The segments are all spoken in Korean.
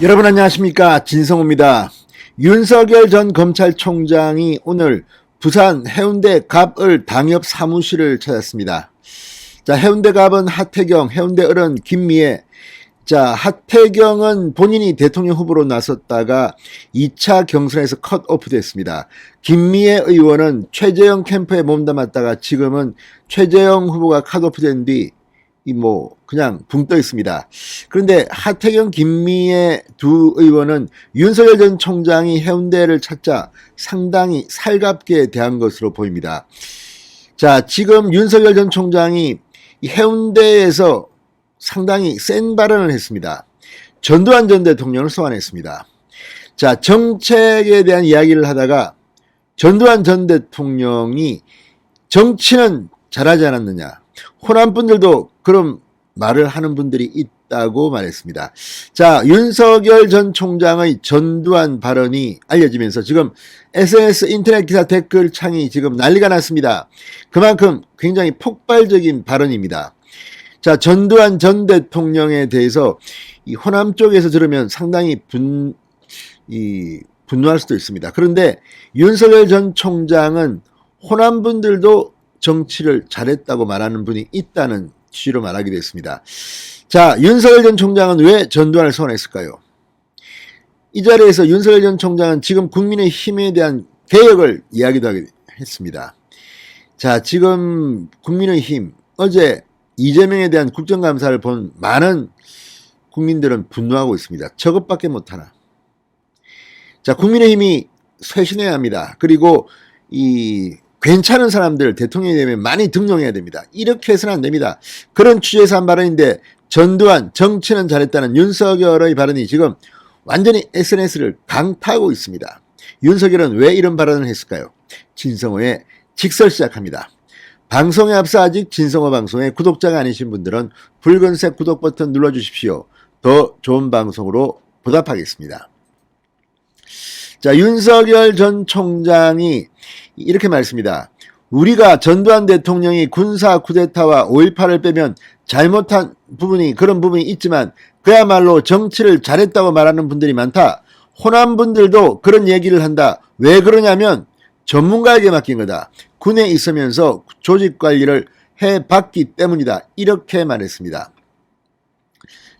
여러분 안녕하십니까, 진성호입니다. 윤석열 전 검찰총장이 오늘 부산 해운대 갑을 당협 사무실을 찾았습니다. 자, 해운대 갑은 하태경, 해운대 을은 김미애. 자, 하태경은 본인이 대통령 후보로 나섰다가 2차 경선에서 컷오프 됐습니다. 김미애 의원은 최재형 캠프에 몸담았다가 지금은 최재형 후보가 컷오프 된 뒤 그냥 붕 떠 있습니다. 그런데 하태경, 김미애 두 의원은 윤석열 전 총장이 해운대를 찾자 상당히 살갑게 대한 것으로 보입니다. 자, 지금 윤석열 전 총장이 해운대에서 상당히 센 발언을 했습니다. 전두환 전 대통령을 소환했습니다. 자, 정책에 대한 이야기를 하다가 전두환 전 대통령이 정치는 잘하지 않았느냐, 호남 분들도 그런 말을 하는 분들이 있다고 말했습니다. 자, 윤석열 전 총장의 전두환 발언이 알려지면서 지금 SNS 인터넷 기사 댓글 창이 지금 난리가 났습니다. 그만큼 굉장히 폭발적인 발언입니다. 자, 전두환 전 대통령에 대해서 이 호남 쪽에서 들으면 상당히 분노할 수도 있습니다. 그런데 윤석열 전 총장은 호남 분들도 정치를 잘했다고 말하는 분이 있다는 취지로 말하기도 했습니다. 자, 윤석열 전 총장은 왜 전두환을 소환했을까요? 이 자리에서 윤석열 전 총장은 지금 국민의힘에 대한 개혁을 이야기도 했습니다. 자, 지금 국민의힘 어제 이재명에 대한 국정감사를 본 많은 국민들은 분노하고 있습니다. 저것밖에 못하나. 자, 국민의힘이 쇄신해야 합니다. 그리고 괜찮은 사람들 대통령이 되면 많이 등용해야 됩니다. 이렇게 해서는 안 됩니다. 그런 취지에서 한 발언인데, 전두환 정치는 잘했다는 윤석열의 발언이 지금 완전히 SNS를 강타하고 있습니다. 윤석열은 왜 이런 발언을 했을까요? 진성호의 직설 시작합니다. 방송에 앞서 아직 진성호 방송의 구독자가 아니신 분들은 붉은색 구독 버튼 눌러주십시오. 더 좋은 방송으로 보답하겠습니다. 자, 윤석열 전 총장이 이렇게 말했습니다. 우리가 전두환 대통령이 군사 쿠데타와 5.18을 빼면 잘못한 그런 부분이 있지만 그야말로 정치를 잘했다고 말하는 분들이 많다. 호남 분들도 그런 얘기를 한다. 왜 그러냐면 전문가에게 맡긴 거다. 군에 있으면서 조직 관리를 해봤기 때문이다. 이렇게 말했습니다.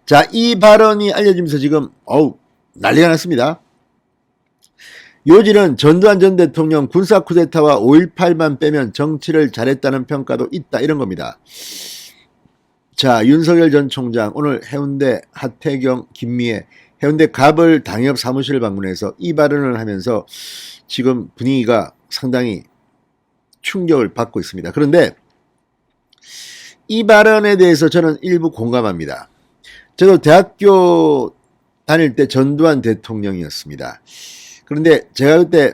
자, 이 발언이 알려지면서 지금 난리가 났습니다. 요지는 전두환 전 대통령 군사 쿠데타와 5.18만 빼면 정치를 잘했다는 평가도 있다, 이런 겁니다. 자, 윤석열 전 총장 오늘 해운대 하태경, 김미애, 해운대 갑을 당협 사무실을 방문해서 이 발언을 하면서 지금 분위기가 상당히 충격을 받고 있습니다. 그런데 이 발언에 대해서 저는 일부 공감합니다. 저도 대학교 다닐 때 전두환 대통령이었습니다. 그런데 제가 그때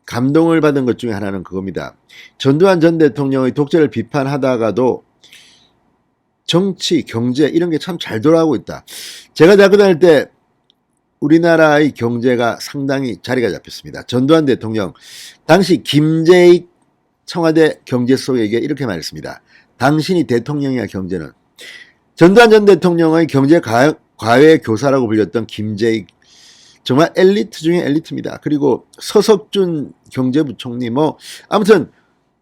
감동을 받은 것 중에 하나는 그겁니다. 전두환 전 대통령의 독재를 비판하다가도 정치, 경제 이런 게 참 잘 돌아가고 있다. 제가 대학교 다닐 때 우리나라의 경제가 상당히 자리가 잡혔습니다. 전두환 대통령, 당시 김재익 청와대 경제수석에게 이렇게 말했습니다. 당신이 대통령이야, 경제는. 전두환 전 대통령의 경제 과외 교사라고 불렸던 김재익, 정말 엘리트 중에 엘리트입니다. 그리고 서석준 경제부총리, 아무튼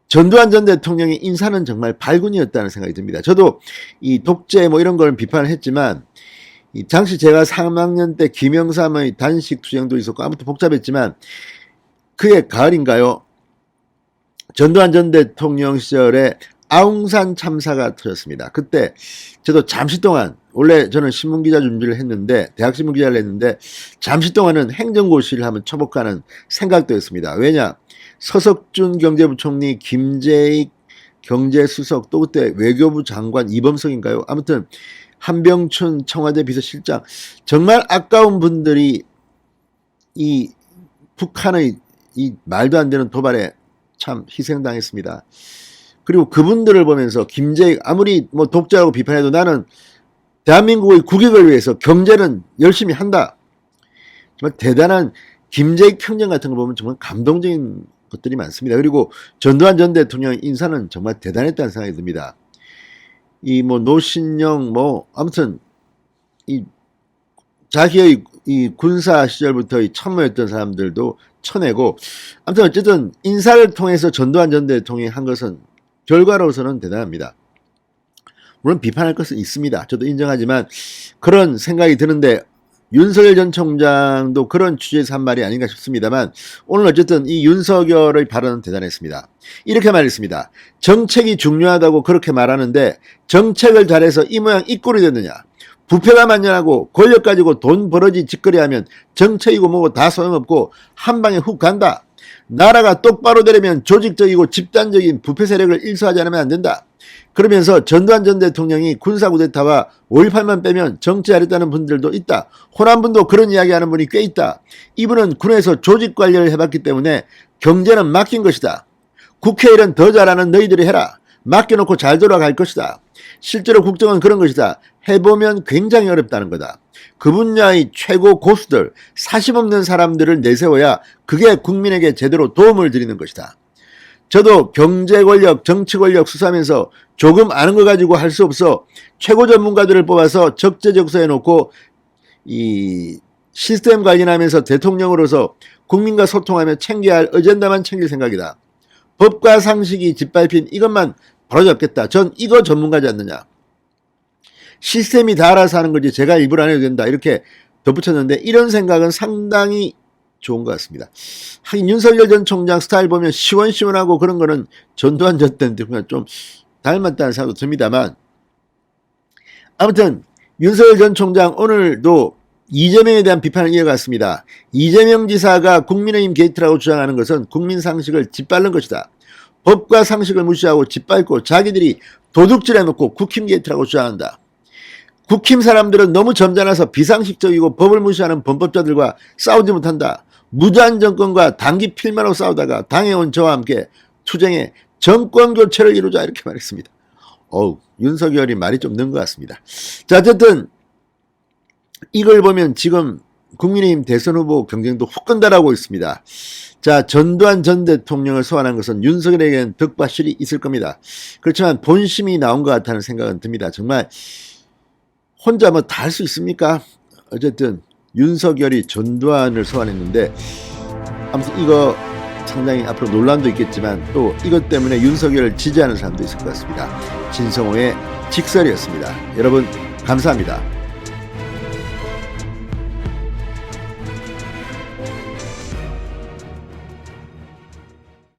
전두환 전 대통령의 인사는 정말 발군이었다는 생각이 듭니다. 저도 이 독재 이런 걸 비판을 했지만, 당시 제가 3학년 때 김영삼의 단식 투쟁도 있었고, 아무튼 복잡했지만, 그의 가을인가요? 전두환 전 대통령 시절에 아웅산 참사가 터졌습니다. 그때 저도 잠시 동안, 원래 저는 신문기자 준비를 했는데, 대학 신문기자를 했는데 잠시 동안은 행정고시를 한번 쳐볼까 하는 생각도 했습니다. 왜냐, 서석준 경제부총리, 김재익 경제수석, 또 그때 외교부 장관 이범석인가요? 아무튼 한병춘 청와대 비서실장, 정말 아까운 분들이 이 북한의 이 말도 안 되는 도발에 참 희생당했습니다. 그리고 그분들을 보면서 김재익, 아무리 독재라고 비판해도 나는 대한민국의 국익을 위해서 경제는 열심히 한다. 정말 대단한 김재익 평전 같은 거 보면 정말 감동적인 것들이 많습니다. 그리고 전두환 전 대통령 인사는 정말 대단했다는 생각이 듭니다. 노신영 아무튼 이 자기의 이 군사 시절부터 참모였던 사람들도 쳐내고, 아무튼 어쨌든 인사를 통해서 전두환 전 대통령이 한 것은 결과로서는 대단합니다. 물론 비판할 것은 있습니다. 저도 인정하지만 그런 생각이 드는데, 윤석열 전 총장도 그런 취지에서 한 말이 아닌가 싶습니다만, 오늘 어쨌든 이 윤석열의 발언은 대단했습니다. 이렇게 말했습니다. 정책이 중요하다고 그렇게 말하는데 정책을 잘해서 이 모양 이 꼴이 됐느냐. 부패가 만연하고 권력 가지고 돈 벌어지 짓거리하면 정책이고 뭐고 다 소용없고 한 방에 훅 간다. 나라가 똑바로 되려면 조직적이고 집단적인 부패 세력을 일소하지 않으면 안 된다. 그러면서 전두환 전 대통령이 군사 쿠데타와 5.18만 빼면 정치 잘했다는 분들도 있다. 호남분도 그런 이야기하는 분이 꽤 있다. 이분은 군에서 조직 관리를 해봤기 때문에 경제는 맡긴 것이다. 국회 일은 더 잘하는 너희들이 해라. 맡겨놓고 잘 돌아갈 것이다. 실제로 국정은 그런 것이다. 해보면 굉장히 어렵다는 거다. 그 분야의 최고 고수들, 사심 없는 사람들을 내세워야 그게 국민에게 제대로 도움을 드리는 것이다. 저도 경제 권력, 정치 권력 수사하면서 조금 아는 거 가지고 할 수 없어 최고 전문가들을 뽑아서 적재적소해 놓고 이 시스템 관리하면서 대통령으로서 국민과 소통하며 챙겨야 할 어젠다만 챙길 생각이다. 법과 상식이 짓밟힌 이것만 바로잡겠다. 전 이거 전문가지 않느냐. 시스템이 다 알아서 하는 거지 제가 일부러 안 해도 된다. 이렇게 덧붙였는데 이런 생각은 상당히 좋은 것 같습니다. 하긴 윤석열 전 총장 스타일 보면 시원시원하고 그런 거는 전두환 전 대통령 좀 닮았다는 생각도 듭니다만, 아무튼 윤석열 전 총장 오늘도 이재명에 대한 비판을 이어갔습니다. 이재명 지사가 국민의힘 게이트라고 주장하는 것은 국민 상식을 짓밟는 것이다. 법과 상식을 무시하고 짓밟고 자기들이 도둑질해놓고 국힘 게이트라고 주장한다. 국힘 사람들은 너무 점잖아서 비상식적이고 법을 무시하는 범법자들과 싸우지 못한다. 무제한 정권과 단기 필마로 싸우다가 당해온 저와 함께 투쟁해 정권 교체를 이루자 이렇게 말했습니다. 윤석열이 말이 좀 는 것 같습니다. 자, 어쨌든 이걸 보면 지금 국민의힘 대선 후보 경쟁도 훅 건달하고 있습니다. 자, 전두환 전 대통령을 소환한 것은 윤석열에게는 덕과 실이 있을 겁니다. 그렇지만 본심이 나온 것 같다는 생각은 듭니다. 정말 혼자 뭐 다 할 수 있습니까? 어쨌든 윤석열이 전두환을 소환했는데, 아무튼 이거 상당히 앞으로 논란도 있겠지만 또 이것 때문에 윤석열을 지지하는 사람도 있을 것 같습니다. 진성호의 직설이었습니다. 여러분 감사합니다.